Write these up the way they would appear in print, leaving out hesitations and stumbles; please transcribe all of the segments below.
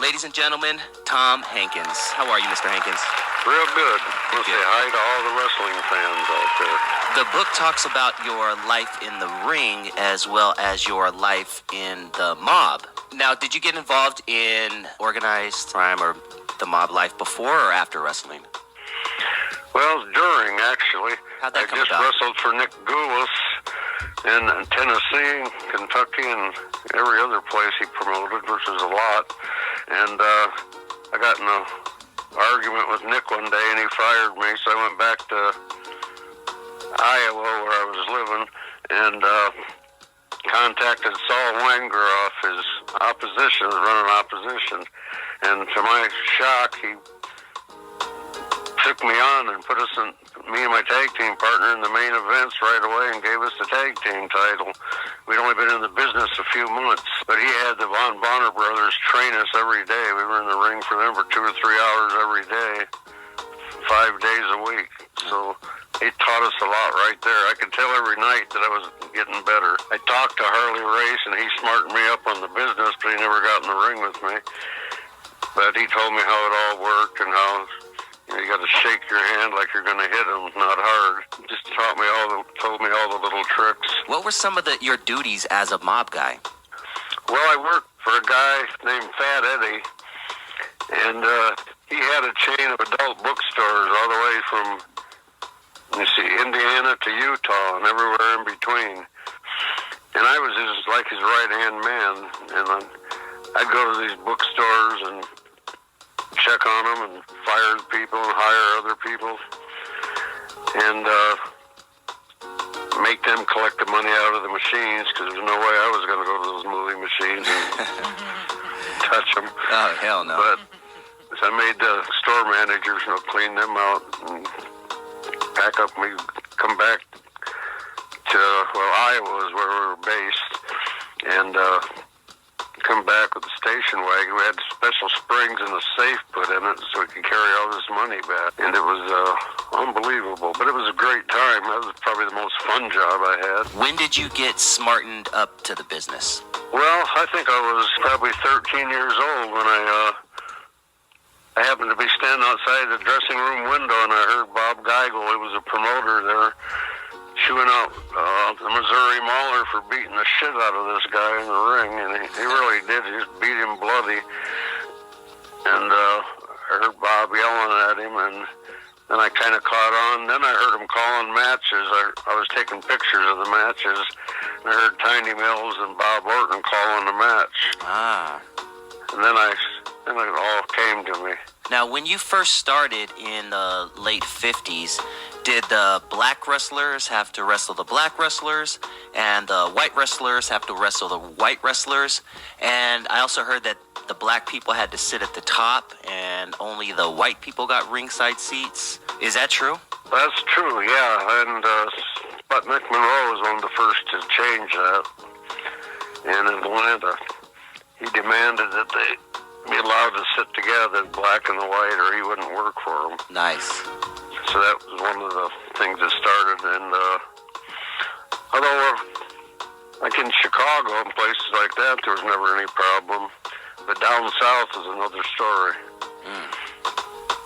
Ladies and gentlemen, Tom Hankins. How are you, Mr. Hankins? Real good. We'll say hi to all the wrestling fans out there. The book talks about your life in the ring as well as your life in the mob. Now, did you get involved in organized crime or the mob life before or after wrestling? Well, during, actually. How'd that come I just about? wrestled for Nick Goulas in Tennessee, Kentucky, and every other place he promoted, which was a lot. And I got in an argument with Nick one day, and he fired me, so I went back to Iowa, where I was living, and contacted Saul Wangeroff, his opposition, running opposition. And to my shock, he took me on and put us in, me and my tag team partner, in the main events right away and gave us the tag team title. We'd only been in the business a few months, but he had the Von Bonner brothers train us every day. We were in the ring for them for 2 or 3 hours every day, 5 days a week. So he taught us a lot right there. I could tell every night that I was getting better. I talked to Harley Race, and he smartened me up on the business, but he never got in the ring with me. But he told me how it all worked and how you got to shake your hand like you're going to hit him, not hard. Just told me all the little tricks. What were some of your duties as a mob guy? Well, I worked for a guy named Fat Eddie, and he had a chain of adult bookstores all the way from, Indiana to Utah and everywhere in between. And I was his right-hand man, and I'd go to these bookstores and check on them and fire people and hire other people and make them collect the money out of the machines, because there's no way I was going to go to those movie machines and touch them. Oh, hell no. But I made the store managers clean them out and pack up. We come back to, Iowa is where we were based, and come back with the station wagon. We had special springs and a safe put in it so we could carry all this money back. And it was unbelievable, but it was a great time. That was probably the most fun job I had. When did you get smartened up to the business? Well, I think I was probably 13 years old when I happened to be standing outside the dressing room window, and I heard Bob Geigel. He was a promoter there, chewing out the Missouri Mauler for beating the shit out of this guy in the ring, and he really did. He just beat him bloody. And I heard Bob yelling at him, and then I kind of caught on. Then I heard him calling matches. I was taking pictures of the matches, and I heard Tiny Mills and Bob Orton calling the match. And then it all came to me. Now, when you first started in the late 50s, did the black wrestlers have to wrestle the black wrestlers, and the white wrestlers have to wrestle the white wrestlers? And I also heard that the black people had to sit at the top, and only the white people got ringside seats. Is that true? That's true, yeah. And Sputnik Monroe was one of the first to change that in Atlanta. He demanded that they be allowed to sit together, black and the white, or he wouldn't work for them. Nice. So that was one of the things that started. And although like in Chicago and places like that, there was never any problem. But down south is another story.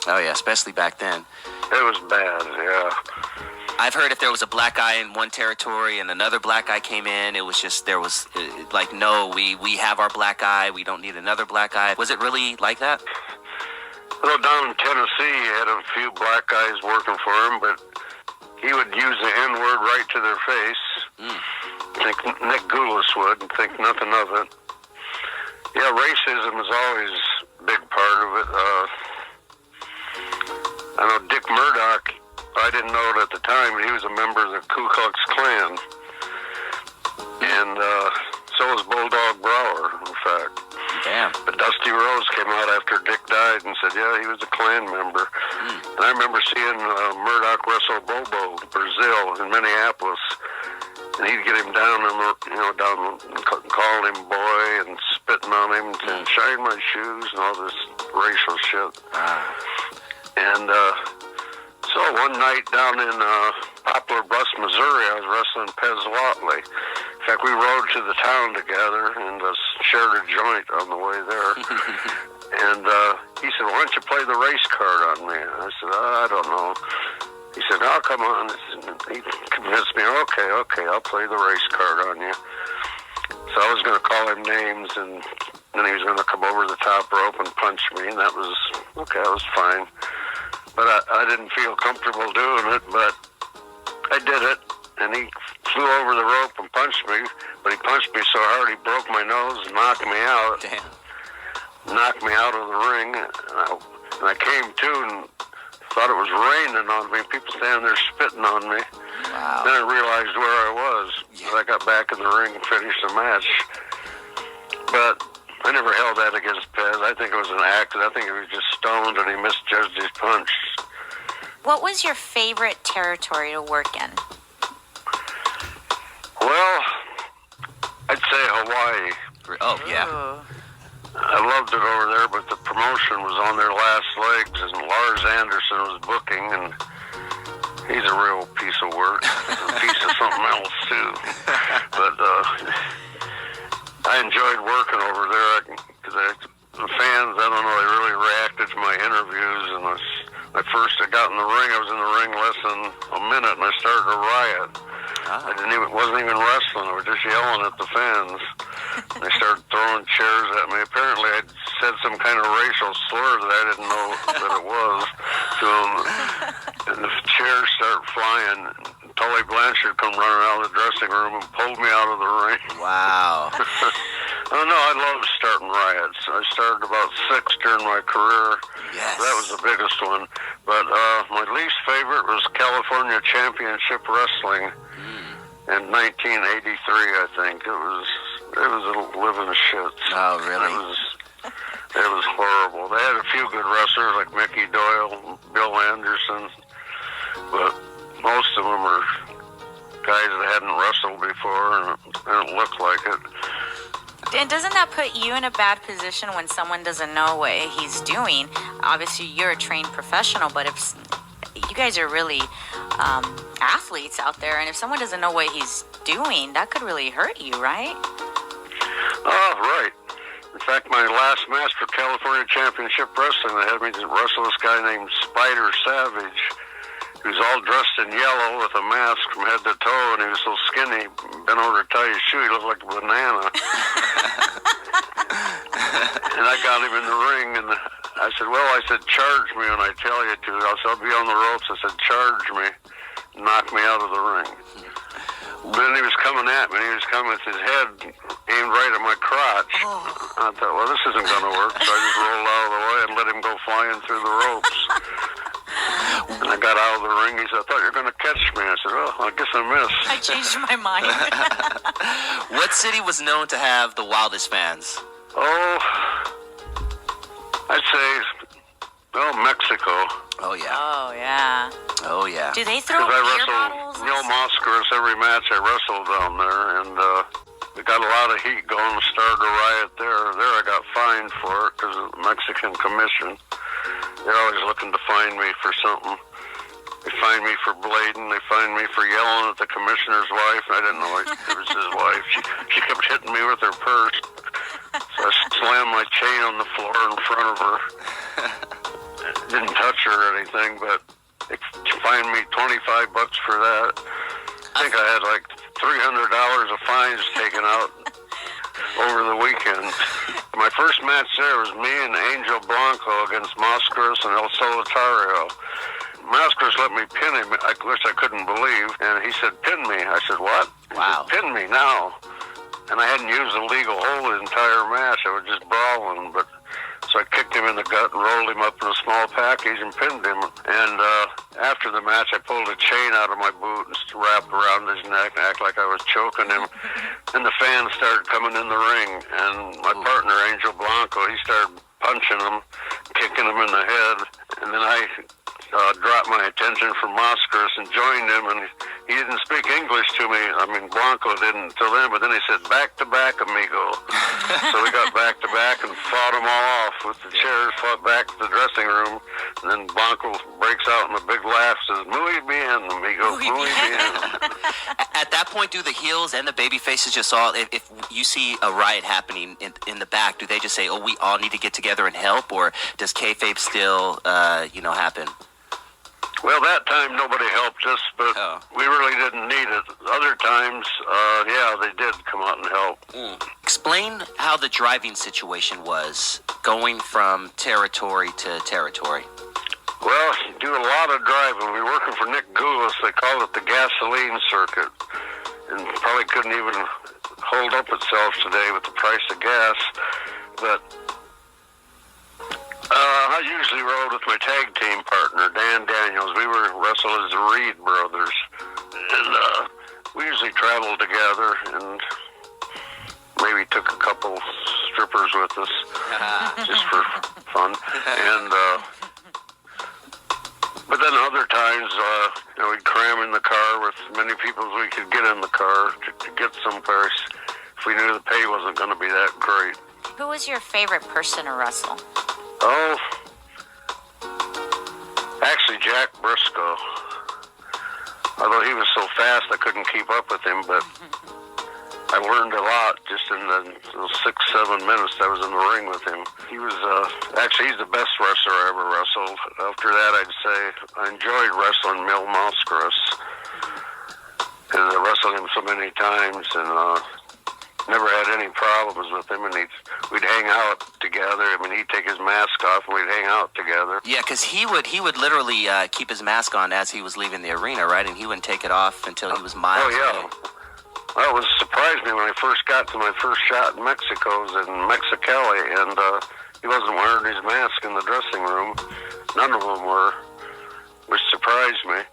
Oh yeah, especially back then. It was bad, yeah. I've heard if there was a black guy in one territory and another black guy came in, it was just, there was like, no, we have our black guy, we don't need another black guy. Was it really like that? Well, down in Tennessee, he had a few black guys working for him, but he would use the N-word right to their face. Think Nick Goulas would, and think nothing of it. Yeah, racism is always a big part of it. I know Dick Murdoch, I didn't know it at the time, but he was a member of the Ku Klux Klan. And so was Bulldog Brower, in fact. Damn. But Dusty Rose came out after Dick died and said, yeah, he was a Klan member. And I remember seeing Murdoch wrestle Bobo, Brazil, in Minneapolis. And he'd get him down, calling him boy and spitting on him and shine my shoes and all this racial shit. And so one night down in Poplar Bluff, Missouri, I was wrestling Pez Watley. In fact, we rode to the town together and shared a joint on the way there. And he said, why don't you play the race card on me? I said, I don't know. He said, oh, come on. He convinced me, okay, I'll play the race card on you. So I was going to call him names, and then he was going to come over the top rope and punch me, and that was fine. But I didn't feel comfortable doing it, but I did it, and he flew over the rope and punched me, but he punched me so hard he broke my nose and knocked me out. Damn. Knocked me out of the ring, and I came to and thought it was raining on me, people standing there spitting on me. Wow. Then I realized where I was. Yeah. I got back in the ring and finished the match. But I never held that against Pez. I think it was an accident. I think he was just stoned and he misjudged his punch. What was your favorite territory to work in? Well, I'd say Hawaii. Oh, yeah. Ooh. I loved it over there, but the promotion was on their last legs, and Lars Anderson was booking, and he's a real piece of work, a piece of something else, too. But I enjoyed working over there, because the fans, I don't know, they really reacted to my interviews, and I got in the ring, I was in the ring less than a minute, and I started a riot. I wasn't even wrestling, I was just yelling at the fans. They started throwing chairs at me. Apparently I'd said some kind of racial slur that I didn't know that it was to them. And the chairs started flying. Tully Blanchard come running out of the dressing room and pulled me out of the ring. Wow. Oh no, I love starting riots. I started about 6 during my career. Yes. That was the biggest one. But my least favorite was California Championship Wrestling in 1983, I think. It was a living shit. Oh, really? It was horrible. They had a few good wrestlers like Mickey Doyle, Bill Anderson, but most of them were guys that hadn't wrestled before, and it didn't look like it. And doesn't that put you in a bad position when someone doesn't know what he's doing? Obviously, you're a trained professional, but if you guys are really athletes out there, and if someone doesn't know what he's doing, that could really hurt you, right? Oh, right. In fact, my last match for California Championship Wrestling, they had me wrestle this guy named Spider Savage, who's all dressed in yellow with a mask from head to toe, and he was so skinny, bent over to tie his shoe, he looked like a banana. And I got him in the ring, and I said, charge me when I tell you to. I'll be on the ropes. I said, charge me. Knock me out of the ring. Then he was coming at me, and he was coming with his head aimed right at my crotch. I thought, well, this isn't going to work, so I just rolled out of the way and let him go flying through the ropes. And I got out of the ring. He said, I thought you were going to catch me. I said, well, I guess I missed. I changed my mind. What city was known to have the wildest fans? Oh, I'd say, Mexico. Oh, yeah. Oh, yeah. Oh, yeah. Do they throw Because I beer wrestled bottles? Neil Moscaris every match I wrestled down there, and we got a lot of heat going. Started a riot there. There I got fined for it because of the Mexican Commission. They're always looking to fine me for something. They fined me for blading. They fined me for yelling at the commissioner's wife. I didn't know it was his wife. She kept hitting me with her purse. So I slammed my chain on the floor in front of her. Didn't touch her or anything, but they fined me $25 for that. I think I had like $300 of fines taken out over the weekend. My first match there was me and Angel Blanco against Moscaris and El Solitario. Moscaris let me pin him, which I couldn't believe, and he said, pin me. I said, what? Wow. He said, pin me now. And I hadn't used a legal hold the entire match. I was just brawling, but so I kicked him in the gut and rolled him up in a small package and pinned him. And after the match, I pulled a chain out of my boot and wrapped around his neck and acted like I was choking him. And the fans started coming in the ring. And my partner, Angel Blanco, he started punching him, kicking him in the head. And then I dropped my attention from Moscaris and joined him, and he didn't speak English to me. I mean, Blanco didn't till then, but then he said, back to back, amigo. So we got back to back and fought them all off with the chairs, fought back to the dressing room, And then Blanco breaks out in a big laugh, says, "Muy bien," and we go, "Muy bien." At that point, do the heels and the baby faces just all, if you see a riot happening in the back, do they just say, "Oh, we all need to get together and help," or does kayfabe still, happen? Well, that time nobody helped us, but we really didn't need it. Other times, they did come out and help. Explain how the driving situation was, going from territory to territory. Well, you do a lot of driving. We were working for Nick Goulas. They called it the gasoline circuit, and probably couldn't even hold up itself today with the price of gas. But I usually rode with my tag team partner, Dan Daniels. We were wrestled as the Reed brothers, and we usually traveled together and maybe took a couple strippers with us just for fun. And but then other times, we'd cram in the car with as many people as we could get in the car to get someplace if we knew the pay wasn't going to be that great. Who was your favorite person to wrestle? Oh, actually Jack Briscoe. Although he was so fast I couldn't keep up with him, but I learned a lot just in the 6-7 minutes I was in the ring with him. He was, he's the best wrestler I ever wrestled. After that, I'd say I enjoyed wrestling Mil Mascaras, because I wrestled him so many times, and never had any problems with him, and we'd hang out together. I mean, he'd take his mask off, and we'd hang out together. Yeah, because he would literally keep his mask on as he was leaving the arena, right? And he wouldn't take it off until he was miles away. Well, it surprised me when I first got to my first shot in Mexico's in Mexicali, and he wasn't wearing his mask in the dressing room. None of them were, which surprised me,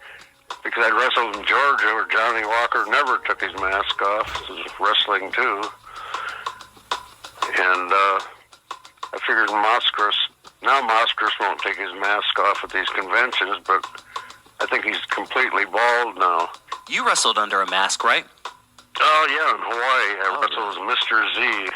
because I'd wrestled in Georgia where Johnny Walker never took his mask off. It was wrestling too. And I figured now Mascaras won't take his mask off at these conventions, but I think he's completely bald now. You wrestled under a mask, right? Oh, yeah, in Hawaii. I wrestled as Mr.z.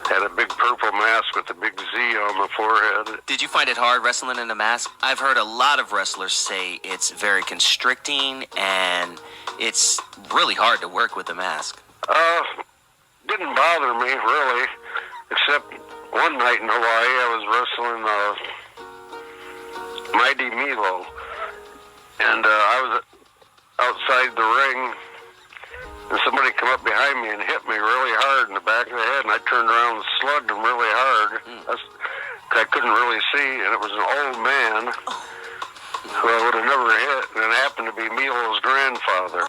Had a big purple mask with a big Z on the forehead. Did you find it hard wrestling in a mask? I've heard a lot of wrestlers say it's very constricting and it's really hard to work with a mask. Didn't bother me, really, except one night in Hawaii I was wrestling Mighty Milo, and I was outside the ring, and somebody come up behind me and hit me really hard in the back of the head, and I turned around and slugged him really hard. I couldn't really see, and it was an old man who I would have never hit, and it happened to be Milo's grandfather.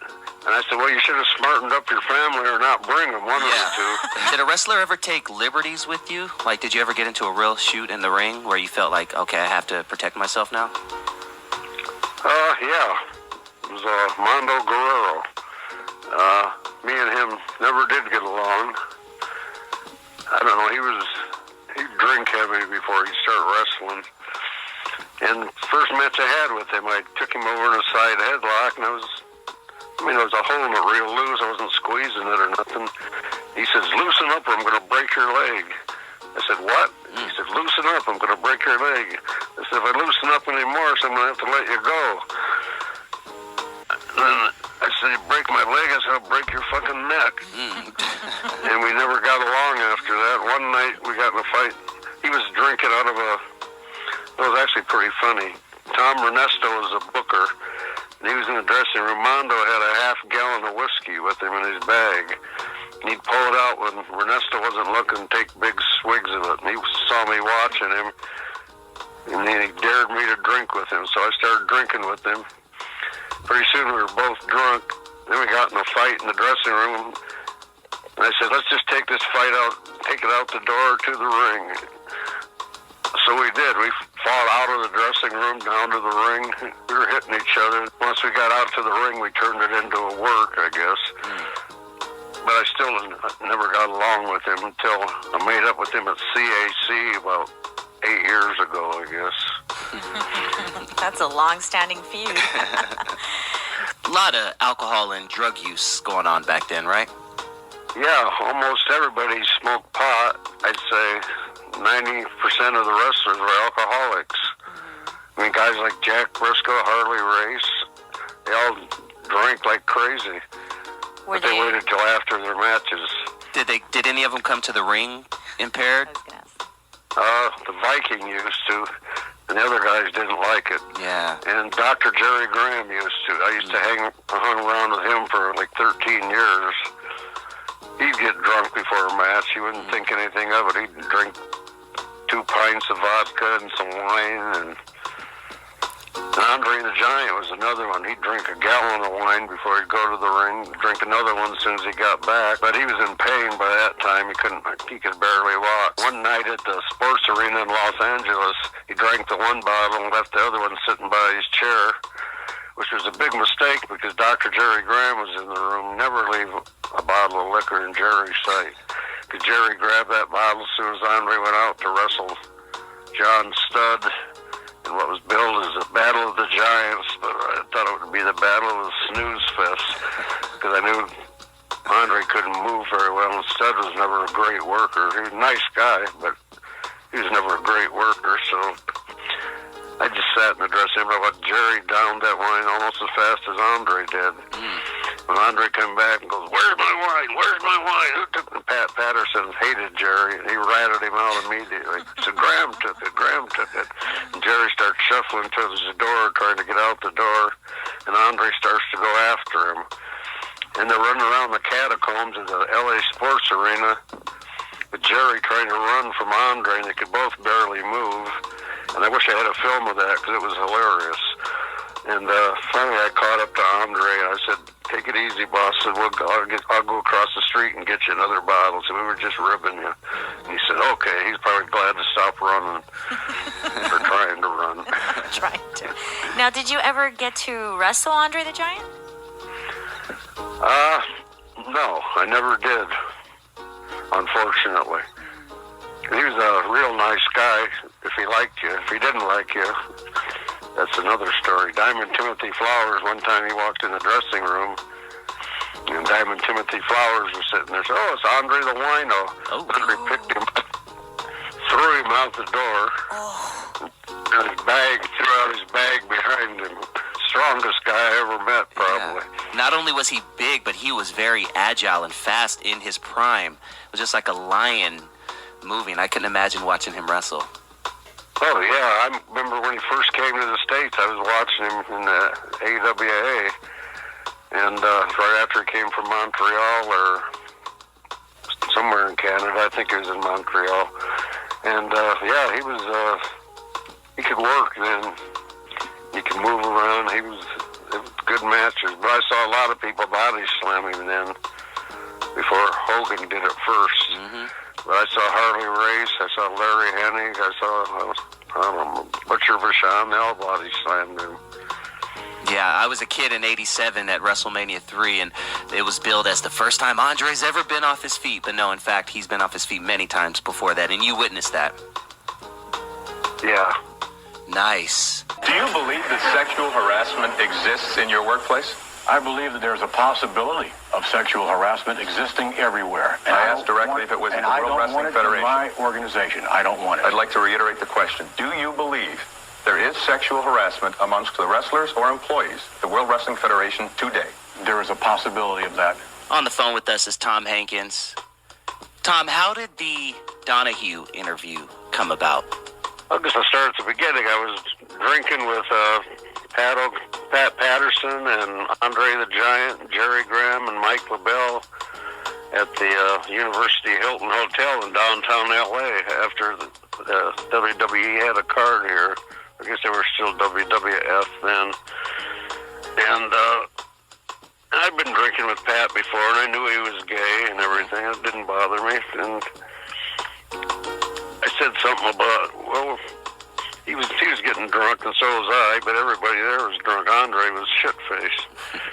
And I said, well, you should have smartened up your family or not bring them, one of the two. Did a wrestler ever take liberties with you? Like, did you ever get into a real shoot in the ring where you felt like, okay, I have to protect myself now? Yeah. It was Mondo Guerrero. Me and him never did get along. I don't know, he'd drink heavy before he'd start wrestling. And first match I had with him, I took him over in a side headlock, and it was a holding it real loose. I wasn't squeezing it or nothing. He says, loosen up or I'm going to break your leg. I said, what? He said, loosen up, I'm going to break your leg. I said, if I loosen up anymore, so I'm going to have to let you go. And then I said, you break my leg? I said, I'll break your fucking neck. And we never got along after that. One night we got in a fight. He was drinking out of it was actually pretty funny. Tom Ernesto was a booker, and he was in the dressing room. Mondo had a half gallon of whiskey with him in his bag. And he'd pull it out when Ernesto wasn't looking, take big swigs of it. And he saw me watching him, and then he dared me to drink with him. So I started drinking with him. Pretty soon we were both drunk. Then we got in a fight in the dressing room. And I said, let's just take this fight out, take it out the door to the ring. So we did. We fought out of the dressing room down to the ring. We were hitting each other. Once we got out to the ring, we turned it into a work, I guess. But I still never got along with him until I made up with him at CAC about 8 years ago, I guess. That's a long-standing feud. A lot of alcohol and drug use going on back then, right? Yeah, almost everybody smoked pot. I'd say 90% of the wrestlers were alcoholics. I mean, guys like Jack Briscoe, Harley Race, they all drank like crazy. But they waited till after their matches. Did any of them come to the ring impaired? I was gonna ask. The Viking used to, and the other guys didn't like it. Yeah. And Dr. Jerry Graham used to. I used to hung around with him for like 13 years. He'd get drunk before a match. He wouldn't think anything of it. He'd drink 2 pints of vodka and some wine. And Andre the Giant was another one. He'd drink a gallon of wine before he'd go to the ring, drink another one as soon as he got back. But he was in pain by that time. He could barely walk. One night at the sports arena in Los Angeles, he drank the one bottle and left the other one sitting by his chair, which was a big mistake because Dr. Jerry Graham was in the room. Never leave a bottle of liquor in Jerry's sight. Because Jerry grabbed that bottle as soon as Andre went out to wrestle John Studd in what was billed as the Battle of the Giants, but I thought it would be the Battle of the Snooze Fest because I knew Andre couldn't move very well, and Studd was never a great worker. He was a nice guy, but he was never a great worker, so I just sat in the dressing room. But Jerry downed that wine almost as fast as Andre did. When Andre came back and goes, "Where's my wine? Where's my wine?" Who took it? Pat Patterson hated Jerry, and he ratted him out immediately. He said, "Graham took it. Graham took it." And Jerry starts shuffling towards the door, trying to get out the door, and Andre starts to go after him. And they're running around the catacombs of the L.A. Sports Arena with Jerry trying to run from Andre, and they could both barely move. And I wish I had a film of that because it was hilarious. And finally I caught up to Andre, and I said, "Take it easy, boss." I said, I'll go across the street and get you another bottle. So we were just ribbing you. And he said, "Okay." He's probably glad to stop running or trying to run. Trying to. Now, did you ever get to wrestle Andre the Giant? No, I never did, unfortunately. He was a real nice guy if he liked you. If he didn't like you, that's another story. Diamond Timothy Flowers, one time he walked in the dressing room, and Diamond Timothy Flowers was sitting there. So, "Oh, it's Andre the Wino." Andre picked him up, threw him out the door, and threw out his bag behind him. Strongest guy I ever met, probably. Yeah. Not only was he big, but he was very agile and fast in his prime. It was just like a lion moving. I couldn't imagine watching him wrestle. Oh, yeah. I remember when he first came to the States, I was watching him in the AWA. And right after he came from Montreal or somewhere in Canada, I think he was in Montreal. And, yeah, he could work then. He could move around. It was good matches. But I saw a lot of people body slam him then before Hogan did it first. But I saw Harley Race, I saw Larry Hennig, I saw Butcher Vachon, they all body slammed him. Yeah, I was a kid in '87 at WrestleMania 3, and it was billed as the first time Andre's ever been off his feet. But no, in fact, he's been off his feet many times before that, and you witnessed that. Yeah. Nice. Do you believe that sexual harassment exists in your workplace? I believe that there's a possibility of sexual harassment existing everywhere. And I asked directly if it was in the World Wrestling Federation. I don't want it in my organization. I don't want it. I'd like to reiterate the question. Do you believe there is sexual harassment amongst the wrestlers or employees of the World Wrestling Federation today? There is a possibility of that. On the phone with us is Tom Hankins. Tom, how did the Donahue interview come about? I guess I'll start at the beginning. I was drinking with Pat Patterson and Andre the Giant, Jerry Graham, and Mike LaBelle at the University Hilton Hotel in downtown L.A. after the WWE had a card here. I guess they were still WWF then. And I'd been drinking with Pat before, and I knew he was gay and everything. It didn't bother me. And I said something about, well, he was getting drunk, and so was I, but everybody there was drunk. Andre was shit-faced,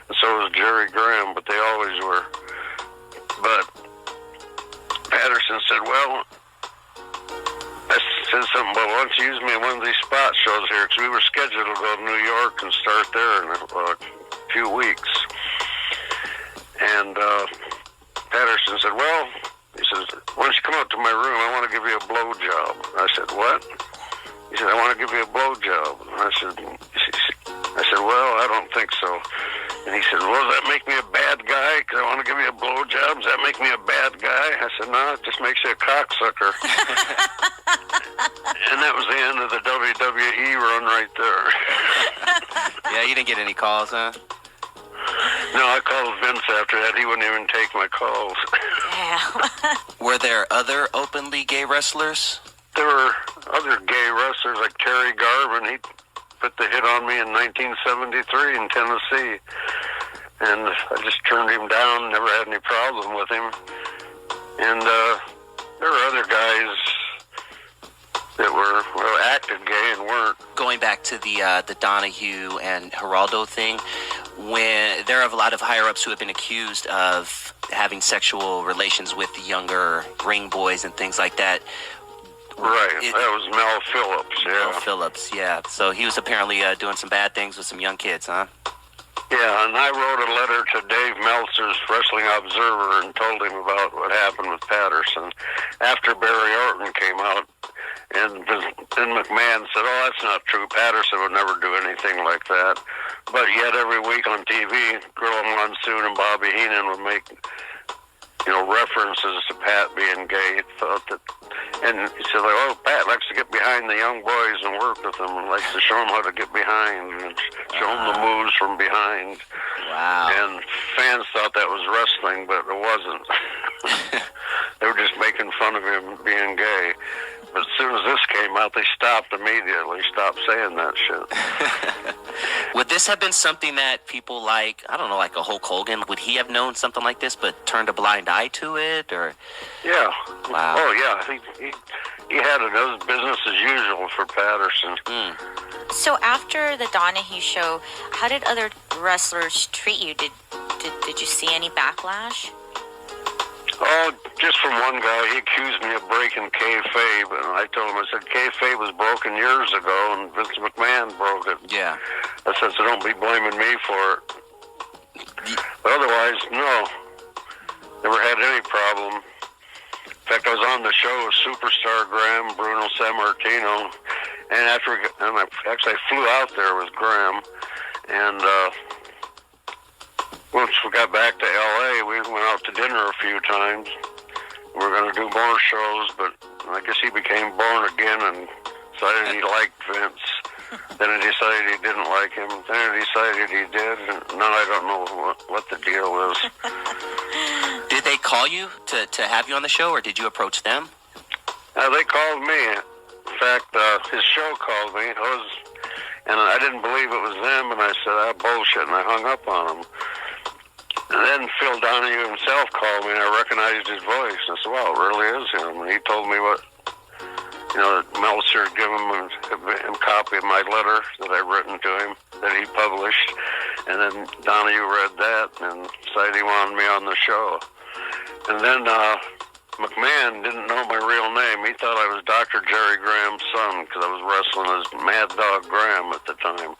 and so was Jerry Graham, but they always were. But Patterson said, well, I said something about, why don't you use me in one of these spot shows here, because we were scheduled to go to New York and start there in a few weeks. And Patterson said, well, he says, why don't you come up to my room? I want to give you a blowjob. I said, what? He He said, I want to give you a blowjob. And I said, well, I don't think so. And he said, well, does that make me a bad guy? Because I want to give you a blowjob. Does that make me a bad guy? I said, no, it just makes you a cocksucker. And that was the end of the WWE run right there. Yeah, you didn't get any calls, huh? No, I called Vince after that. He wouldn't even take my calls. Damn. Were there other openly gay wrestlers? There were other gay wrestlers like Terry Garvin. He put the hit on me in 1973 in Tennessee. And I just turned him down, never had any problem with him. And there were other guys that were, well, acted gay and weren't. Going back to the Donahue and Geraldo thing, when there are a lot of higher-ups who have been accused of having sexual relations with the younger ring boys and things like that. Right, that was Mel Phillips, yeah. Mel Phillips, yeah. So he was apparently doing some bad things with some young kids, huh? Yeah, and I wrote a letter to Dave Meltzer's Wrestling Observer and told him about what happened with Patterson. After Barry Orton came out, and then McMahon said, oh, that's not true. Patterson would never do anything like that. But yet every week on TV, Gorilla Monsoon and Bobby Heenan would make, references to Pat being gay. Thought that, and he said, like, oh, Pat likes to get behind the young boys and work with them and likes to show them how to get behind and show them the moves from behind. Wow. And fans thought that was wrestling, but it wasn't. They were just making fun of him being gay. But as soon as this came out, they stopped immediately, stopped saying that shit. Would this have been something that people like, I don't know, like a Hulk Hogan, would he have known something like this but turned a blind eye to it? Or? Yeah. Wow. Oh, yeah. He had it as business as usual for Patterson. So after the Donahue show, how did other wrestlers treat you? Did you see any backlash? Oh, just from one guy. He accused me of breaking kayfabe, and I told him, I said, kayfabe was broken years ago, and Vince McMahon broke it. Yeah. I said, so don't be blaming me for it. But otherwise, no. Never had any problem. In fact, I was on the show with Superstar Graham, Bruno Sammartino, and I flew out there with Graham, and once we got back to L.A., we went out to dinner a few times. We were going to do more shows, but I guess he became born again and decided he liked Vince. Then he decided he didn't like him. Then he decided he did, and now I don't know what the deal is. Did they call you to have you on the show, or did you approach them? They called me. In fact, his show called me. And I didn't believe it was them, and I said, bullshit, and I hung up on him. And then Phil Donahue himself called me, and I recognized his voice. I said, well, it really is him. And he told me what, that Meltzer had given him a copy of my letter that I'd written to him, that he published. And then Donahue read that and decided he wanted me on the show. And then McMahon didn't know my real name. He thought I was Dr. Jerry Graham's son because I was wrestling as Mad Dog Graham at the time.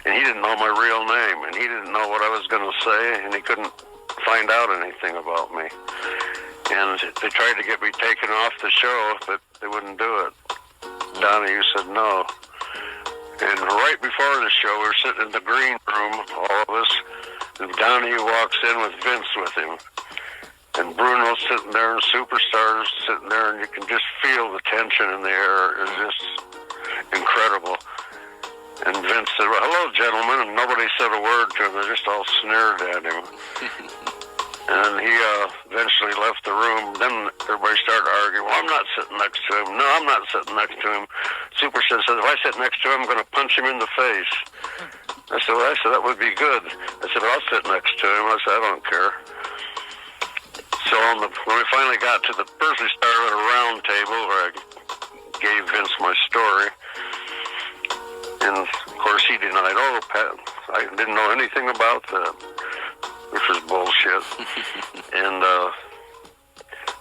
And he didn't know my real name, and he didn't know what I was going to say, and he couldn't find out anything about me. And they tried to get me taken off the show, but they wouldn't do it. Donahue said no. And right before the show, we were sitting in the green room, all of us, and Donahue walks in with Vince with him. And Bruno's sitting there, and Superstar's sitting there, and you can just feel the tension in the air. It's just incredible. And Vince said, well, hello, gentlemen, and nobody said a word to him. They just all sneered at him. And he eventually left the room. Then everybody started arguing, well, I'm not sitting next to him. No, I'm not sitting next to him. Superstar says, if I sit next to him, I'm going to punch him in the face. I said, that would be good. I said, I'll sit next to him. I said, I don't care. So when we finally got to first we started at a round table where I gave Vince my story. And, of course, he denied, Pat, I didn't know anything about that, which was bullshit. And,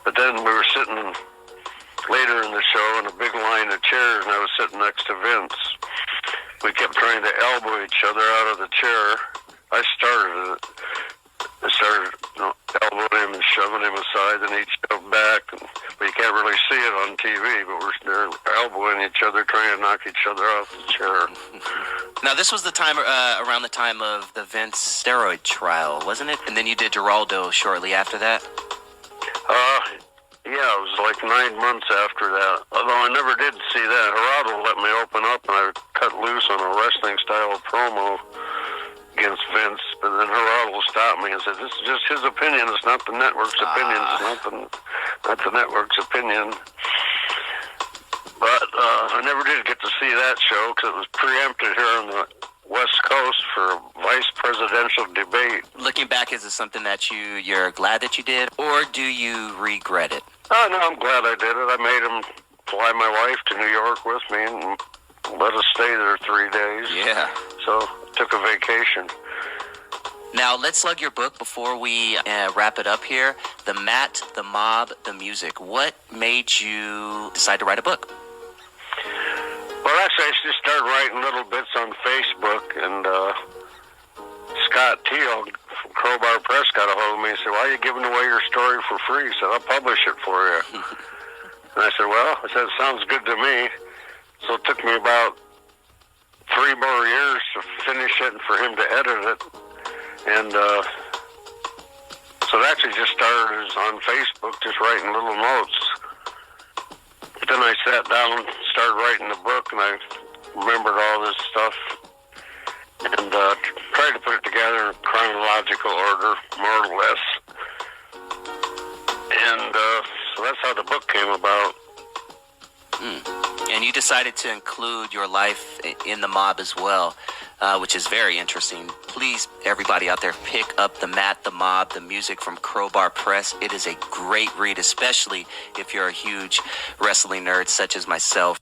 but then we were sitting later in the show in a big line of chairs, and I was sitting next to Vince. We kept trying to elbow each other out of the chair. I started it. I started elbowing him and shoving him aside, and he'd shove back. But you can't really see it on TV, but they're elbowing each other, trying to knock each other off the chair. Now, this was the time around the time of the Vince steroid trial, wasn't it? And then you did Geraldo shortly after that? Yeah, it was like 9 months after that. Although I never did see that. Geraldo let me open up, and I cut loose on a wrestling-style promo against Vince. But then Geraldo stopped me and said, "This is just his opinion. It's not the network's opinion. It's not the network's opinion." But I never did get to see that show because it was preempted here on the West Coast for a vice presidential debate. Looking back, is it something that you're glad that you did, or do you regret it? Oh, no, I'm glad I did it. I made him fly my wife to New York with me and let us stay there 3 days. Yeah. So took a vacation. Now, let's slug your book before we wrap it up here. The Mat, the Mob, the Music. What made you decide to write a book? Well, actually, I just started writing little bits on Facebook, and Scott Teal from Crowbar Press got a hold of me and said, "Why are you giving away your story for free?" He said, "I'll publish it for you." And I said, "Well," I said, "it sounds good to me." So it took me about 3 more years to finish it and for him to edit it. And so it actually just started as on Facebook, just writing little notes. But then I sat down and started writing the book, and I remembered all this stuff and tried to put it together in chronological order, more or less. And so that's how the book came about. And you decided to include your life in the mob as well, which is very interesting. Please, everybody out there, pick up The Mat, the Mob, the Music from Crowbar Press. It is a great read, especially if you're a huge wrestling nerd such as myself.